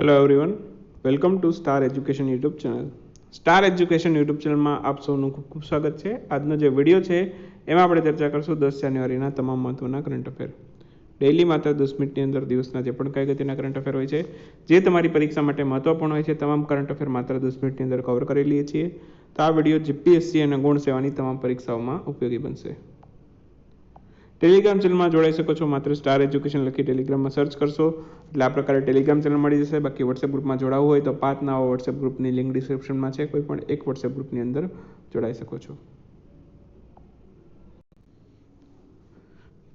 Hello everyone, welcome to star education YouTube channel. Star education YouTube ચેનલમાં આપ સૌનું ખૂબ ખૂબ સ્વાગત છે. આજનો જે વિડીયો છે એમાં આપણે ચર્ચા કરશું 10 જાન્યુઆરીના તમામ મહત્વના કરંટ અફેર. ડેઇલી માત્ર 10 મિનિટની અંદર દિવસના જે પણ કાંઈ ગતિના કરંટ અફેર હોય છે, જે તમારી પરીક્ષા માટે મહત્વપૂર્ણ હોય છે, તમામ કરંટ અફેર માત્ર 10 મિનિટની અંદર કવર કરી લઈએ છીએ. તો આ વિડીયો જીપીએસસી અને ગુણ સેવાની તમામ પરીક્ષાઓમાં ઉપયોગી બનશે. ટેલિગ્રામ ચેનલમાં જોડાઈ શકો છો. માત્ર સ્ટાર એજ્યુકેશન લખી ટેલિગ્રામમાં સર્ચ કરશો એટલે આ પ્રકારે ટેલિગ્રામ ચેનલ મળી જશે. બાકી વોટ્સએપ ગ્રુપમાં જોડાવવું હોય તો 5 નવા વોટ્સએપ ગ્રુપની લિંક ડિસ્ક્રિપ્શનમાં છે. કોઈ પણ એક વોટ્સએપ ગ્રુપની અંદર જોડાઈ શકો છો.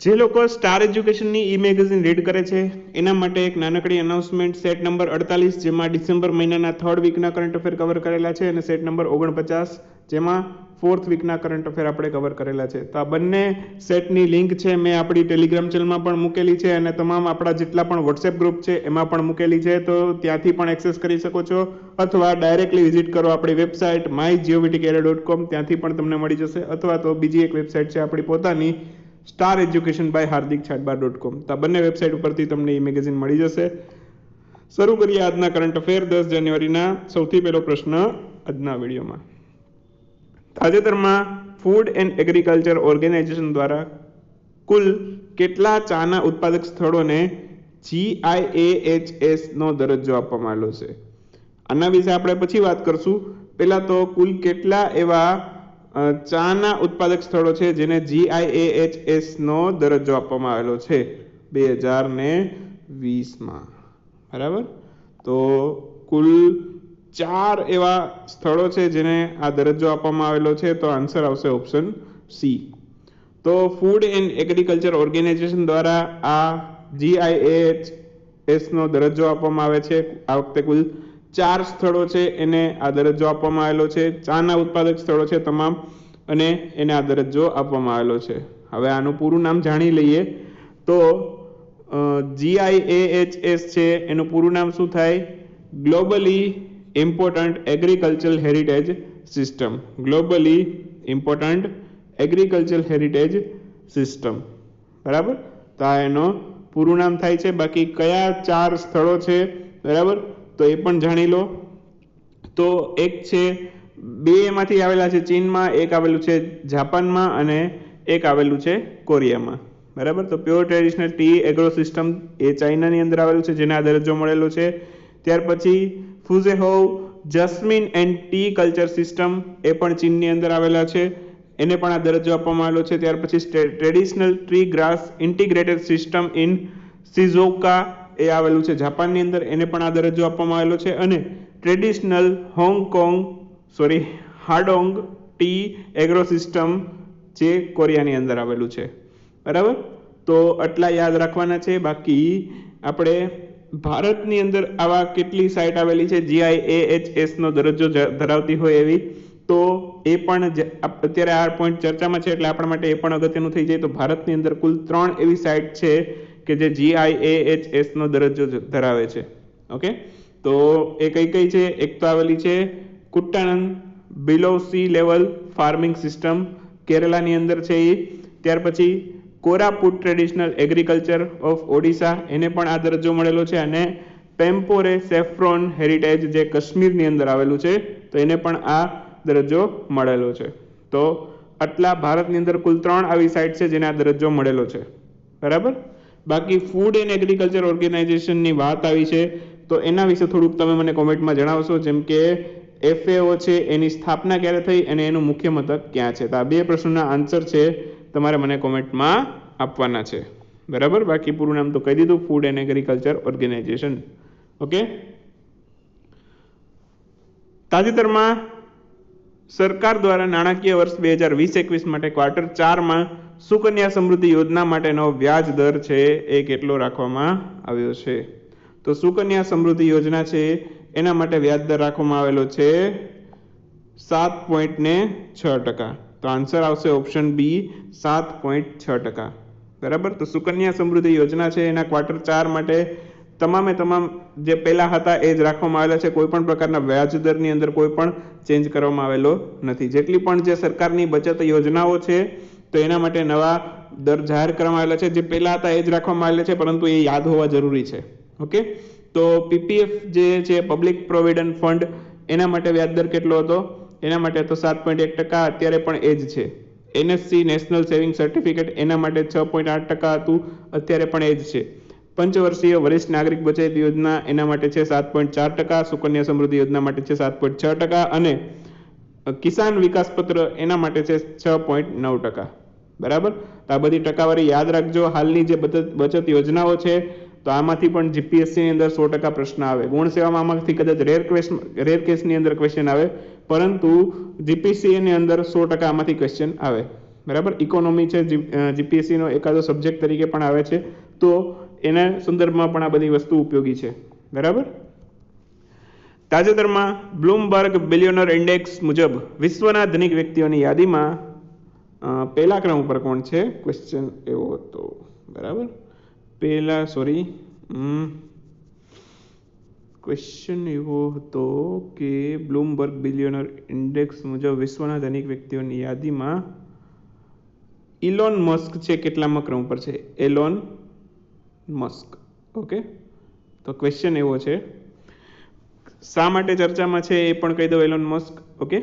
જે લોકો સ્ટાર એજ્યુકેશનની ઈ મેગેઝિન રીડ કરે છે એના માટે એક નાનકડી અનાઉન્સમેન્ટ. સેટ નંબર 48 જેમાં ડિસેમ્બર મહિનાના 3rd વીકના કરંટ અફેર કવર કરેલા છે, અને સેટ નંબર 49 જેમાં 4th વીકના કરંટ અફેર આપણે કવર કરેલા છે. તો આ બંને સેટની લિંક છે મેં આપણી ટેલિગ્રામ ચેનલમાં પણ મૂકેલી છે, અને તમામ આપણા જેટલા પણ વોટ્સએપ ગ્રુપ છે એમાં પણ મૂકેલી છે. તો ત્યાંથી પણ એક્સેસ કરી શકો છો, અથવા ડાયરેક્ટલી વિઝિટ કરો આપણી વેબસાઇટ mygovtcareer.com, ત્યાંથી પણ તમને મળી જશે. અથવા તો બીજી એક વેબસાઇટ છે આપણી પોતાની સ્ટાર એજ્યુકેશન બાય hardikchhatbar.com. તો આ બંને વેબસાઇટ ઉપરથી તમને ઈ મેગેઝિન મળી જશે. શરૂ કરીએ આજના કરંટ અફેર. 10 જાન્યુઆરીના સૌથી પહેલો પ્રશ્ન આજના વિડીયોમાં. તાજેતરમાં ફૂડ એન્ડ એગ્રીકલ્ચર ઓર્ગેનાઇઝેશન દ્વારા કુલ કેટલા ચાના ઉત્પાદક સ્થળોને GIAHS નો દરજ્જો આપવામાં આવેલો છે? આના વિશે આપણે પછી વાત કરશું. પહેલા તો કુલ કેટલા એવા ચાના ઉત્પાદક સ્થળો છે જેને GIAHS નો દરજ્જો આપવામાં આવેલો છે 2020માં, બરાબર? તો કુલ 4 એવા સ્થળો છે જેને આ દરજ્જો આપવામાં આવેલો છે. તો આન્સર આવશે ઓપ્શન સી. તો ફૂડ એન્ડ એગ્રીકલ્ચર ઓર્ગેનાઇઝેશન દ્વારા આ GIAHS નો દરજ્જો આપવામાં આવે છે. આ વખતે કુલ 4 સ્થળો છે એને આ દરજ્જો આપવામાં આવેલો છે. ચાના ઉત્પાદક સ્થળો છે તમામ, અને એને આ દરજ્જો આપવામાં આવેલો છે. હવે આનું પૂરું નામ જાણી લઈએ. તો GIAHS છે એનું પૂરું નામ શું થાય? Globally important agricultural heritage system. Globally important agricultural heritage system, બરાબર? તો આ એનો પૂરું નામ થાય છે. બાકી કયા 4 સ્થળો છે, બરાબર, તો એ પણ જાણી લો. તો એક છે, 2 એમાંથી આવેલા છે ચીનમાં, એક આવેલું છે જાપાનમાં, અને એક આવેલું છે કોરિયામાં, બરાબર? તો pure traditional tea agro system એ ચાઇનાની અંદર આવેલું છે, જેને આ દરજ્જો મળેલો છે. ત્યાર પછી Fuzhou jasmine and tea culture system એ પણ ચીનની અંદર આવેલા છે, એને પણ આ દરજ્જો આપવામાં આવેલો છે. ત્યાર પછી traditional tree grass integrated system in Shizuoka એ આવેલું છે જાપાનની અંદર, એને પણ આ દરજ્જો આપવામાં આવેલો છે. અને ટ્રેડિશનલ હાડોંગ ટી એગ્રો સિસ્ટમ જે કોરિયાની અંદર આવેલું છે, બરાબર? તો આટલા યાદ રાખવાના છે. બાકી આપણે ભારતની અંદર આવા કેટલી સાઇટ આવેલી છે GIAHS નો દરજ્જો ધરાવતી હોય એવી, તો એ પણ અત્યારે આ પોઈન્ટ ચર્ચામાં છે એટલે આપણા માટે એ પણ અગત્યનું થઈ જાય. તો ભારતની અંદર કુલ 3 એવી સાઇટ છે કે જે GIAHS નો દરજ્જો ધરાવે છે. ઓકે, તો એ કઈ કઈ છે? એક તો આવેલી છે કુટ્ટાનમ બિલો સી લેવલ ફાર્મિંગ સિસ્ટમ, કેરલાની અંદર છે એ. ત્યાર પછી Koraput traditional agriculture of Odisha, એને પણ આ દરજ્જો મળેલો છે. અને પેમ્પોરે સેફ્રોન હેરિટેજ જે કાશ્મીરની અંદર આવેલું છે, તો એને પણ આ દરજ્જો મળેલો છે. તો આટલા ભારતની અંદર કુલ 3 આવી સાઇટ છે જેને આ દરજ્જો મળેલો છે, બરાબર? બાકી ફૂડ એન્ડ એગ્રીકલ્ચર ઓર્ગેનાઇઝેશનની વાત આવી છે, તો એના વિશે થોડુંક તમે મને કોમેન્ટમાં જણાવશો. જેમ કે FAO છે એની સ્થાપના ક્યારે થઈ અને એનું મુખ્ય મથક ક્યાં છે? તો આ 2 પ્રશ્નોના આન્સર છે તમારે મને કોમેન્ટમાં આપવાના છે, બરાબર? બાકી પૂરું નામ તો કહી દીધું, food and agriculture organisation. Okay, તાજેતરમાં સરકાર દ્વારા નાણાકીય વર્ષ 2020-21 માટે ક્વાર્ટર 4માં સુકન્યા સમૃદ્ધિ યોજના માટેનો વ્યાજ દર છે એ કેટલો રાખવામાં આવ્યો છે? તો સુકન્યા સમૃદ્ધિ યોજના છે એના માટે વ્યાજ દર રાખવામાં આવેલો છે 7.6%. તો આન્સર આવશે ઓપ્શન બી 7.6%, બરાબર? તો સુકન્યા સમૃદ્ધિ યોજના છે એના ક્વાર્ટર 4 માટે તમામે તમામ જે પહેલા હતા એ જ રાખવામાં આવેલા છે. કોઈ પણ પ્રકારના વ્યાજ દરની અંદર કોઈ પણ ચેન્જ કરવામાં આવેલો નથી. જેટલી પણ જે સરકારની બચત યોજનાઓ છે તો એના માટે નવા દર જાહેર કરવામાં આવેલા છે. જે પહેલા હતા એ જ રાખવામાં આવેલા છે, પરંતુ એ યાદ હોવા જરૂરી છે. ઓકે, તો પીપીએફ જે છે પબ્લિક પ્રોવિડન્ટ ફંડ એના માટે વ્યાજદર કેટલો હતો? એના માટે તો 7.1%, અત્યારે પણ એ જ છે. એનએસસી નેશનલ સેવિંગ સર્ટિફિકેટ એના માટે 6.8% હતું, અત્યારે પણ એ જ છે. પંચવર્ષીય વરિષ્ઠ નાગરિક બચત યોજના એના માટે છે 7.4%, સુકન્યા સમૃદ્ધિ યોજના માટે છે 7.6% અને કિસાન વિકાસ પત્ર એના માટે છે 6.9%. બરાબર. તો આ બધી ટકાવારી યાદ રાખજો. હાલની જે બચત યોજનાઓ છે તો આમાંથી પણ જીપીએસસી ની અંદર 100% પ્રશ્ન આવે. ગુણ સેવામાં આમાંથી કદાચ રેર કેસની અંદર ક્વેશ્ચન આવે, પરંતુ જીપીએસસી ની અંદર 100% આમાંથી ક્વેશ્ચન આવે. બરાબર. ઇકોનોમી છે જીપીએસસી નો એકાદો સબ્જેક્ટ તરીકે પણ આવે છે, તો એના સંદર્ભમાં પણ આ બધી વસ્તુ ઉપયોગી છે. બરાબર. તાજેતરમાં બ્લૂમબર્ગ બિલિયનર ઇન્ડેક્સ મુજબ વિશ્વના ધનિક વ્યક્તિઓની યાદીમાં પહેલા ક્રમ ઉપર કોણ છે? ક્વેશ્ચન એવો હતો. બરાબર. ક્વેશ્ચન એવો હતો કે બ્લૂમબર્ગ બિલિયનર ઇન્ડેક્સ મુજબ વિશ્વના ધનિક વ્યક્તિઓની યાદીમાં ઇલોન મસ્ક છે કેટલામાં ક્રમ પર છે? Alone Musk. ઓકે. તો ક્વેશ્ચન એવો છે. શા માટે ચર્ચામાં છે એ પણ કહી દો, એલોન મસ્ક. ઓકે.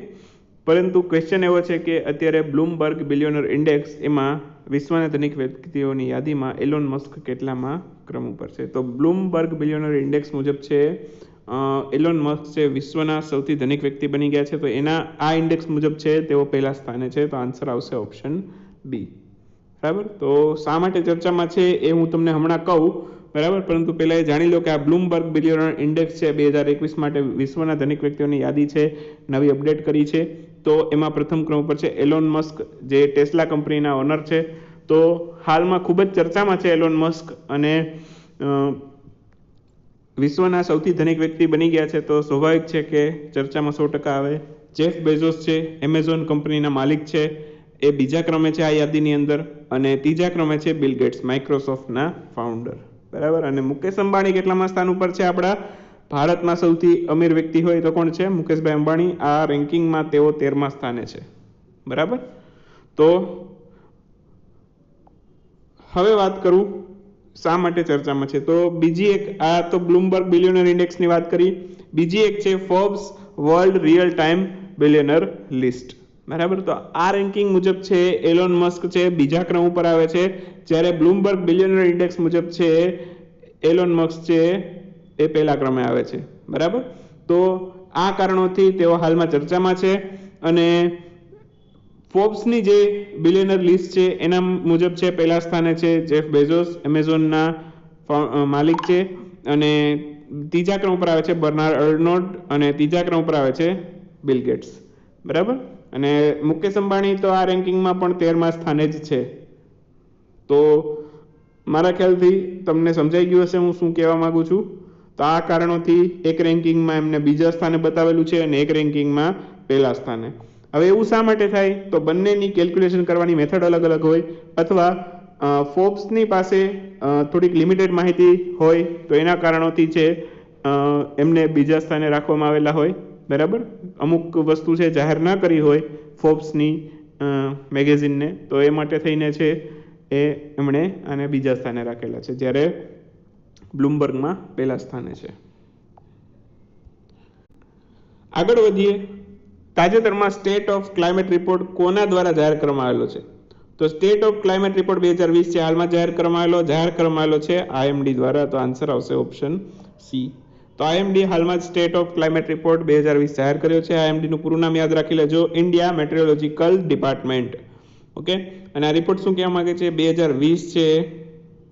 પરંતુ ક્વેશ્ચન એવો છે કે અત્યારે બ્લૂમબર્ગ બિલિયનર ઇન્ડેક્સ એમાં વિશ્વના ધનિક વ્યક્તિઓની યાદીમાં એલોન મસ્ક કેટલામાં ક્રમ ઉપર છે? તો બ્લૂમબર્ગ બિલિયનર ઇન્ડેક્સ મુજબ છે એલોન મસ્ક છે વિશ્વના સૌથી ધનિક વ્યક્તિ બની ગયા છે. તો એના આ ઇન્ડેક્સ મુજબ છે તેઓ પહેલા સ્થાને છે. તો આન્સર આવશે ઓપ્શન બી. બરાબર. તો શા માટે ચર્ચામાં છે એ હું તમને હમણાં કહું. બરાબર. પરંતુ પહેલા એ જાણી લો કે આ બ્લૂમબર્ગ બિલિયનર ઇન્ડેક્સ છે 2021 માટે વિશ્વના ધનિક વ્યક્તિઓની યાદી છે, નવી અપડેટ કરી છે. તો એમાં પ્રથમ ક્રમ ઉપર છે એલોન મસ્ક, જે ટેસ્લા કંપનીના ઓનર છે. તો હાલમાં ખૂબ જ ચર્ચામાં છે એલોન મસ્ક અને વિશ્વના સૌથી ધનિક વ્યક્તિ બની ગયા છે. તો સ્વાભાવિક છે કે ચર્ચામાં 100% આવે. જેફ બેઝોસ છે એમેઝોન કંપનીના માલિક છે, એ બીજા ક્રમે છે આ યાદીની અંદર. અને ત્રીજા ક્રમે છે બિલ ગેટ્સ, માઇક્રોસોફ્ટના ફાઉન્ડર. બરાબર. અને મુકેશ અંબાણી કેટલામાં સ્થાન ઉપર છે? આપણા ભારતમાં સૌથી અમીર વ્યક્તિ હોય તો કોણ છે? મુકેશભાઈ અંબાણી. આ રેન્કિંગમાં તેઓ 13મા સ્થાને છે. બરાબર. તો હવે વાત કરું શા માટે ચર્ચામાં છે. તો બીજી એક, આ તો બ્લૂમબર્ગ બિલિયનર ઇન્ડેક્સની વાત કરી. બીજી એક છે Forbes world real time billionaire list. બરાબર. તો આ રેન્કિંગ મુજબ છે એલોન મસ્ક છે બીજા ક્રમ ઉપર આવે છે, જ્યારે બ્લૂમબર્ગ બિલિયનર ઇન્ડેક્સ મુજબ છે એલોન મસ્ક છે એ પહેલા ક્રમે આવે છે. બરાબર. તો આ કારણોથી તેઓ હાલમાં ચર્ચામાં છે. અને ફોર્બ્સની જે બિલિયનર લિસ્ટ છે એના મુજબ છે પહેલા સ્થાને છે જેફ બેઝોસ, એમેઝોનના માલિક છે. અને ત્રીજા ક્રમ ઉપર આવે છે બર્નાર્ડ અર્નોલ્ડ અને ત્રીજા ક્રમ ઉપર આવે છે બિલ ગેટ્સ. બરાબર. અને મુકેશ અંબાણી તો આ રેન્કિંગમાં પણ 13મા સ્થાને જ છે. તો મારા ખ્યાલથી તમને સમજાઈ ગયું હશે હું શું કહેવા માંગુ છું. તો આ કારણોથી એક રેન્કિંગમાં એમને બીજા સ્થાને બતાવેલું છે અને એક રેન્કિંગમાં પહેલા સ્થાને. હવે એવું શા માટે થાય? તો બંનેની કેલ્ક્યુલેશન કરવાની મેથડ અલગ અલગ હોય, અથવા ફોર્બ્સની પાસે થોડીક લિમિટેડ માહિતી હોય, તો એના કારણોથી છે એમને બીજા સ્થાને રાખવામાં આવેલા હોય. બરાબર. અમુક વસ્તુ છે જાહેર ના કરી હોય ફોર્બ્સની મેગેઝિનને, તો એ માટે થઈને છે એમણે આને બીજા સ્થાને રાખેલા છે, જ્યારે બ્લૂમબર્ગમાં પહેલા સ્થાને છે. આગળ વધીએ. તાજેતરમાં સ્ટેટ ઓફ ક્લાઇમેટ રિપોર્ટ કોના દ્વારા જાહેર કરવામાં આવેલો છે? તો સ્ટેટ ઓફ ક્લાઇમેટ રિપોર્ટ 2020 છે હાલમાં જાહેર કરવામાં આવેલો છે આઈએમડી દ્વારા. તો આન્સર આવશે ઓપ્શન સી. તો આઈએમડી હાલમાં સ્ટેટ ઓફ ક્લાઇમેટ રિપોર્ટ 2020 જાહેર કર્યો છે. આઈએમડી નું પૂરું નામ યાદ રાખી લેજો, ઇન્ડિયા મેટ્રોલોજીકલ ડિપાર્ટમેન્ટ. ઓકે. અને આ રિપોર્ટ શું કહેવા માંગે છે? 2020 છે.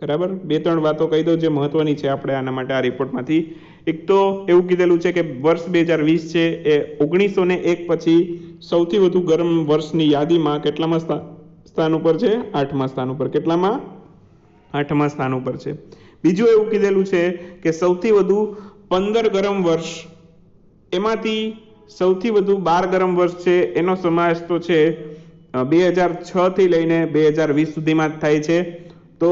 બરાબર. 2-3 વાતો કહી દો જે મહત્વની છે આપણે આના માટે આ રિપોર્ટમાંથી. એક તો એવું કીધેલું છે કે વર્ષ 2020 છે એ 1901 પછી સૌથી વધુ ગરમ વર્ષની યાદીમાં કેટલામાં સ્થાન ઉપર છે? 8મા સ્થાન ઉપર. કેટલામાં? 8મા સ્થાન ઉપર છે. બીજું એવું કીધેલું છે કે સૌથી વધુ 15 ગરમ વર્ષ, એમાંથી સૌથી વધુ 12 ગરમ વર્ષ છે એનો સમાવેશ તો છે 2006 થી લઈને 2020 સુધીમાં જ થાય છે. તો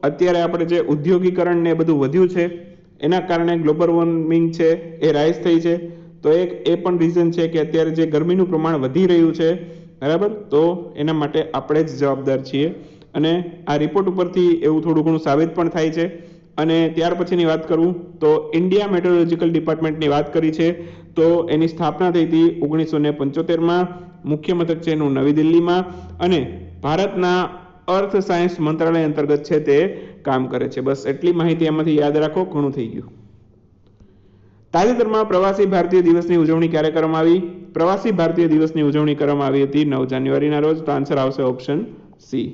અત્યારે આપણે જે ઉદ્યોગીકરણ ને બધું વધ્યું છે એના કારણે ગ્લોબલ વોર્મિંગ છે એ રાઇઝ થઈ છે. તો એક એ પણ રીઝન છે કે અત્યારે જે ગરમીનું પ્રમાણ વધી રહ્યું છે. બરાબર. તો એના માટે આપણે જ જવાબદાર છીએ. અને આ રિપોર્ટ ઉપરથી એવું થોડું ઘણું સાબિત પણ થાય છે. અને ત્યાર પછીની વાત કરું તો ઇન્ડિયા મેટ્રોલોજીકલ ડિપાર્ટમેન્ટની વાત કરી છે તો એની સ્થાપના થઈ હતી 1975માં. મુખ્ય મથક છે એનું નવી દિલ્હીમાં અને ભારતના અર્થ સાયન્સ મંત્રાલય અંતર્ગત છે તે કામ કરે છે. બસ એટલી માહિતી આમાંથી યાદ રાખો, ઘણું થઈ ગયું. તાજેતરમાં પ્રવાસી ભારતીય દિવસની ઉજવણી ક્યારે કરવામાં આવી? પ્રવાસી ભારતીય દિવસની ઉજવણી કરવામાં આવી હતી 9 જાન્યુઆરીના રોજ. તો આન્સર આવશે ઓપ્શન સી.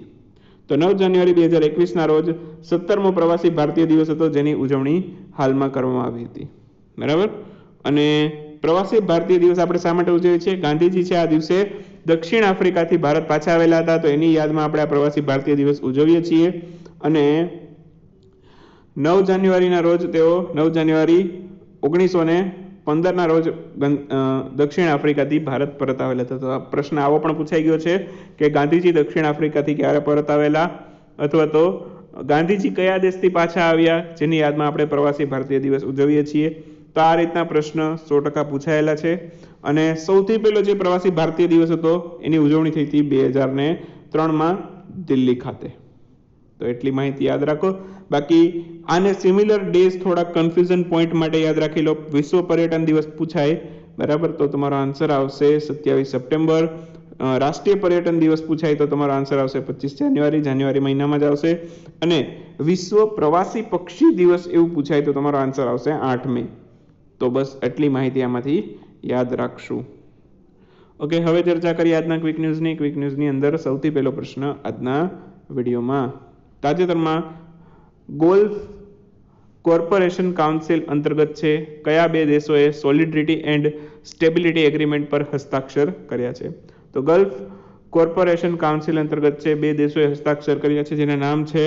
તો 9 જાન્યુઆરી 2021ના રોજ 17મો પ્રવાસી ભારતીય દિવસ હતો જેની ઉજવણી હાલમાં કરવામાં આવી હતી. બરાબર. અને પ્રવાસી ભારતીય દિવસ આપણે શા માટે ઉજવીએ છીએ? ગાંધીજી છે આ દિવસે દક્ષિણ આફ્રિકાથી ભારત પાછા આવેલા હતા તો એની યાદમાં આપણે આ પ્રવાસી ભારતીય દિવસ ઉજવીએ છીએ. અને 9 જાન્યુઆરીના રોજ તેઓ 9 જાન્યુઆરી 1915ના રોજ દક્ષિણ આફ્રિકાથી ભારત પરત આવેલા હતા. તો આ પ્રશ્ન આવો પણ પૂછાઈ ગયો છે કે ગાંધીજી દક્ષિણ આફ્રિકાથી ક્યારે પરત આવેલા અથવા તો ગાંધીજી કયા દેશથી પાછા આવ્યા જેની યાદમાં આપણે પ્રવાસી ભારતીય દિવસ ઉજવીએ છીએ. તો આ રીતના પ્રશ્ન 100% પૂછાયેલા છે. અને સૌથી પહેલો જે પ્રવાસી ભારતીય દિવસ હતો એની ઉજવણી થઈ હતી 2003માં દિલ્હી ખાતે. તો એટલી માહિતી યાદ રાખો. બાકી આને સિમિલર ડેઝ થોડા કન્ફ્યુઝન પોઈન્ટ માટે યાદ રાખી લો. વિશ્વ પર્યટન દિવસ પૂછાય, બરાબર, તો તમારો આન્સર આવશે 27 સપ્ટેમ્બર. રાષ્ટ્રીય પર્યટન દિવસ પૂછાય તો તમારો આન્સર આવશે 25 જાન્યુઆરી મહિનામાં જ આવશે. અને વિશ્વ પ્રવાસી પક્ષી દિવસ એવું પૂછાય તો તમારો આન્સર આવશે 8 મે. તો બસ એટલી માહિતી આમાંથી યાદ રાખશું. ઓકે, હવે ચર્ચા કરીએ આજના ક્વિક ન્યૂઝની. ક્વિક ન્યૂઝની અંદર સૌથી પહેલો પ્રશ્ન આજના વિડીયોમાં. તાજેતરમાં ગોલ્ફ કોર્પોરેશન કાઉન્સિલ અંતર્ગત છે કયા બે દેશોએ સોલિડરિટી એન્ડ સ્ટેબિલિટી એગ્રીમેન્ટ પર હસ્તાક્ષર કર્યા છે? તો ગલ્ફ કોર્પોરેશન કાઉન્સિલ અંતર્ગત છે બે દેશોએ હસ્તાક્ષર કર્યા છે જેના નામ છે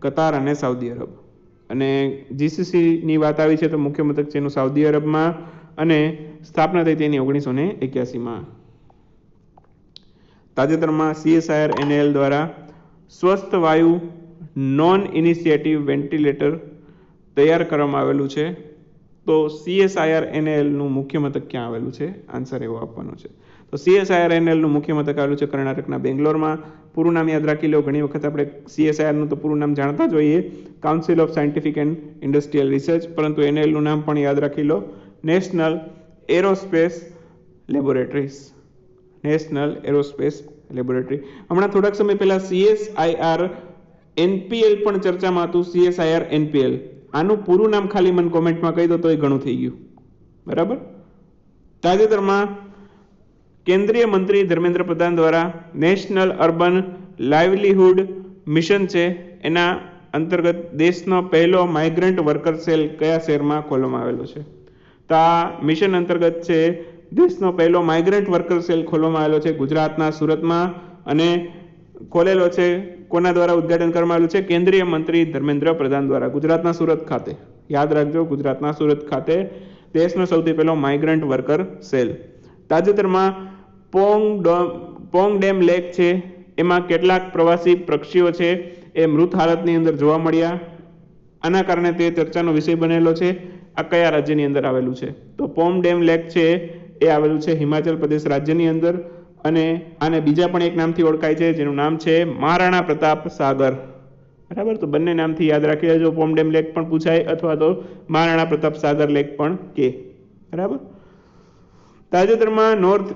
કતાર અને સાઉદી અરબ. અને જીસીસીની વાત આવી છે તો મુખ્ય મથક છે એનું સાઉદી અરબમાં અને સ્થાપના થઈ તેની 1981માં. તાજેતરમાં CSIR-NAL દ્વારા સ્વસ્થ વાયુ નોન ઇનિશિયેટિવ વેન્ટિલેટર તૈયાર કરવામાં આવેલું છે. તો CSIR-NAL નું મુખ્ય મથક ક્યાં આવેલું છે? આન્સર એવો આપવાનો છે. તો CSIR-NAL નું મુખ્ય મથક આવેલું છે કર્ણાટકના બેંગ્લોરમાં. પૂરું નામ યાદ રાખી લો. ઘણી વખત આપણે CSIR નું તો પૂરું નામ જાણતા જ હોઈએ, Council of Scientific and Industrial Research, પરંતુ NAL નું નામ પણ યાદ રાખી લો, National Aerospace Laboratories. National Aerospace Laboratory. હમણાં થોડાક સમય પહેલા CSIR-NPL પણ ચર્ચામાં હતું. CSIR-NPL આનું પૂરું નામ ખાલી મને કોમેન્ટમાં કહી દો તો એ ઘણું થઈ ગયું. બરાબર. તાજેતરમાં કેન્દ્રીય મંત્રી ધર્મેન્દ્ર પ્રધાન દ્વારા નેશનલ અર્બન લાઇવલીહુડ મિશન છે એના અંતર્ગત દેશનો પહેલો માઇગ્રન્ટ વર્કર સેલ કયા શહેરમાં ખોલવામાં આવેલો છે? તો આ મિશન અંતર્ગત છે દેશનો પહેલો માઇગ્રન્ટ વર્કર સેલ ખોલવામાં આવેલો છે ગુજરાતના સુરતમાં. અને ખોલેલો છે કોના દ્વારા ઉદ્ઘાટન કરવામાં આવેલું છે? કેન્દ્રીય મંત્રી ધર્મેન્દ્ર પ્રધાન દ્વારા. ગુજરાતના સુરત ખાતે. યાદ રાખજો, ગુજરાતના સુરત ખાતે દેશનો સૌથી પહેલો માઇગ્રન્ટ વર્કર સેલ. તાજેતરમાં પોંગ ડેમ લેક છે એમાં કેટલાક પ્રવાસી પક્ષીઓ છે એ મૃત હાલતની અંદર જોવા મળ્યા. આના કારણે તે ચર્ચાનો વિષય બનેલો છે. આ કયા રાજ્યની અંદર આવેલું છે? તો પોંગ ડેમ લેક છે એ આવેલું છે હિમાચલ પ્રદેશ રાજ્યની અંદર. અને આને બીજા પણ એક નામથી ઓળખાય છે જેનું નામ છે મહારાણા પ્રતાપ સાગર. બરાબર. તો બંને નામથી યાદ રાખી લેજો. પોંગ ડેમ લેક પણ પૂછાય અથવા તો મહારાણા પ્રતાપ સાગર લેક પણ કે. બરાબર. તાજેતરમાં નોર્થ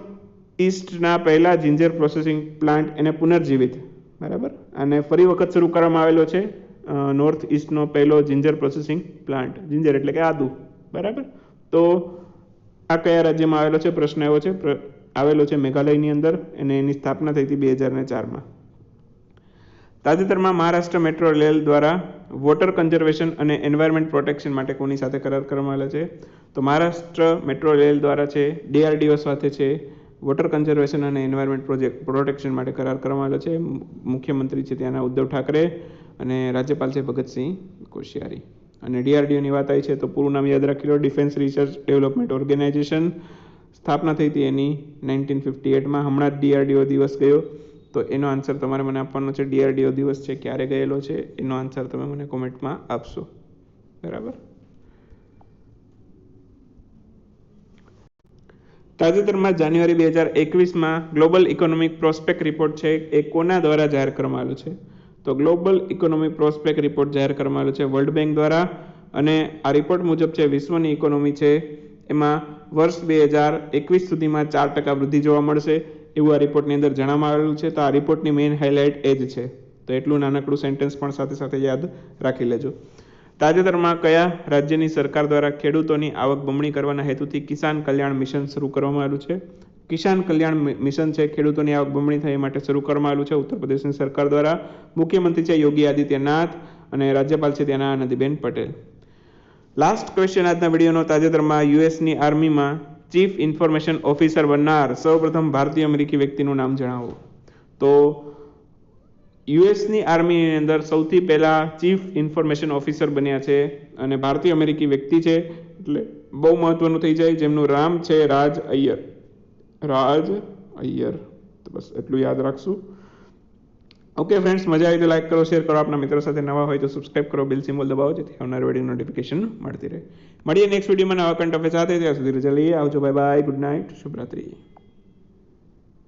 ઈસ્ટના પહેલા જિંજર પ્રોસેસિંગ પ્લાન્ટ એને પુનર્જીવિત, બરાબર, અને ફરી વખત શરૂ કરવામાં આવેલો છે. નોર્થ ઈસ્ટનો પહેલો જિંજર પ્રોસેસિંગ પ્લાન્ટ. જિંજર એટલે કે આદુ. બરાબર. તો આ કયા રાજ્યમાં આવેલો છે? પ્રશ્ન એવો છે. આવેલો છે મેઘાલયની અંદર અને એની સ્થાપના થઈ હતી 2004માં. તાજેતરમાં મહારાષ્ટ્ર મેટ્રો રેલ દ્વારા વોટર કન્ઝર્વેશન અને એન્વાયરમેન્ટ પ્રોટેક્શન માટે કોની સાથે કરાર કરવામાં આવેલા છે? તો મહારાષ્ટ્ર મેટ્રો રેલ દ્વારા છે DRDO સાથે છે વોટર કન્ઝર્વેશન અને એન્વાયરમેન્ટ પ્રોટેક્શન માટે કરાર કરવામાં આવેલો છે. મુખ્યમંત્રી છે ત્યાંના ઉદ્ધવ ઠાકરે અને રાજ્યપાલ છે ભગતસિંહ કોશિયારી. અને DRDOની વાત આવી છે તો પૂરું નામ યાદ રાખી લો, ડિફેન્સ રિસર્ચ ડેવલપમેન્ટ ઓર્ગેનાઇઝેશન. સ્થાપના થઈ હતી એની 1958માં. હમણાં જ DRDO દિવસ ગયો તો એનો આન્સર તમારે મને આપવાનો છે. DRDO દિવસ છે ક્યારે ગયેલો છે એનો આન્સર તમે મને કોમેન્ટમાં આપશો. બરાબર. તાજેતરમાં જાન્યુઆરી 2021માં ગ્લોબલ ઇકોનોમિક પ્રોસ્પેક્ટ રિપોર્ટ છે એ કોના દ્વારા જાહેર કરવામાં આવેલો છે? તો ગ્લોબલ ઇકોનોમી પ્રોસ્પેક્ટ રિપોર્ટ જાહેર કરવામાં આવ્યો છે વર્લ્ડ બેંક દ્વારા, અને આ રિપોર્ટ મુજબ છે વિશ્વની ઇકોનોમી છે એમાં વર્ષ 2021 સુધીમાં 4% વૃદ્ધિ જોવા મળશે એવું આ રિપોર્ટની અંદર જણાવવામાં આવેલું છે. તો આ રિપોર્ટની મેઇન હાઇલાઇટ એ જ છે. તો એટલું નાનકડું સેન્ટેન્સ પણ સાથે સાથે યાદ રાખી લેજો. તાજેતરમાં કયા રાજ્યની સરકાર દ્વારા ખેડૂતોની આવક બમણી કરવાના હેતુથી કિસાન કલ્યાણ મિશન શરૂ કરવામાં આવ્યું છે? કિસાન કલ્યાણ મિશન છે ખેડૂતોની આવક બમણી થાય માટે શરૂ કરવામાં આવ્યું છે ઉત્તર પ્રદેશની સરકાર દ્વારા. મુખ્યમંત્રી છે યોગી આદિત્યનાથ અને રાજ્યપાલ છે ત્યાંના આનંદીબેન પટેલ. લાસ્ટ ક્વેશ્ચન આજના વિડીયોનો. તાજેતરમાં યુએસની આર્મીમાં ચીફ ઇન્ફોર્મેશન ઓફિસર બનનાર સૌપ્રથમ ભારતીય અમેરિકી વ્યક્તિનું નામ જણાવો. તો યુએસની આર્મીની અંદર સૌથી પહેલા ચીફ ઇન્ફોર્મેશન ઓફિસર બન્યા છે અને ભારતીય અમેરિકી વ્યક્તિ છે, એટલે બહુ મહત્વનું થઈ જાય, જેમનું નામ છે રાજ અય્યર. રાજ અય્યર. તો બસ એટલું યાદ રાખશું. ઓકે ફ્રેન્ડ્સ, મજા આવી તો લાઈક કરો, શેર કરો, આપના મિત્રો સાથે નવા હોય તો સબસ્ક્રાઇબ કરો, બેલ સિમ્બોલ દબાવો જેથી આવનાર વિડીયો નોટિફિકેશન મળતી રહે. મળીએ નેક્સ્ટ વિડીયોમાં નવા કન્ટેન્ટ સાથે. ત્યાં સુધી રજા લઈએ. આવજો, બાય બાય, ગુડ નાઇટ, શુભરાત્રી.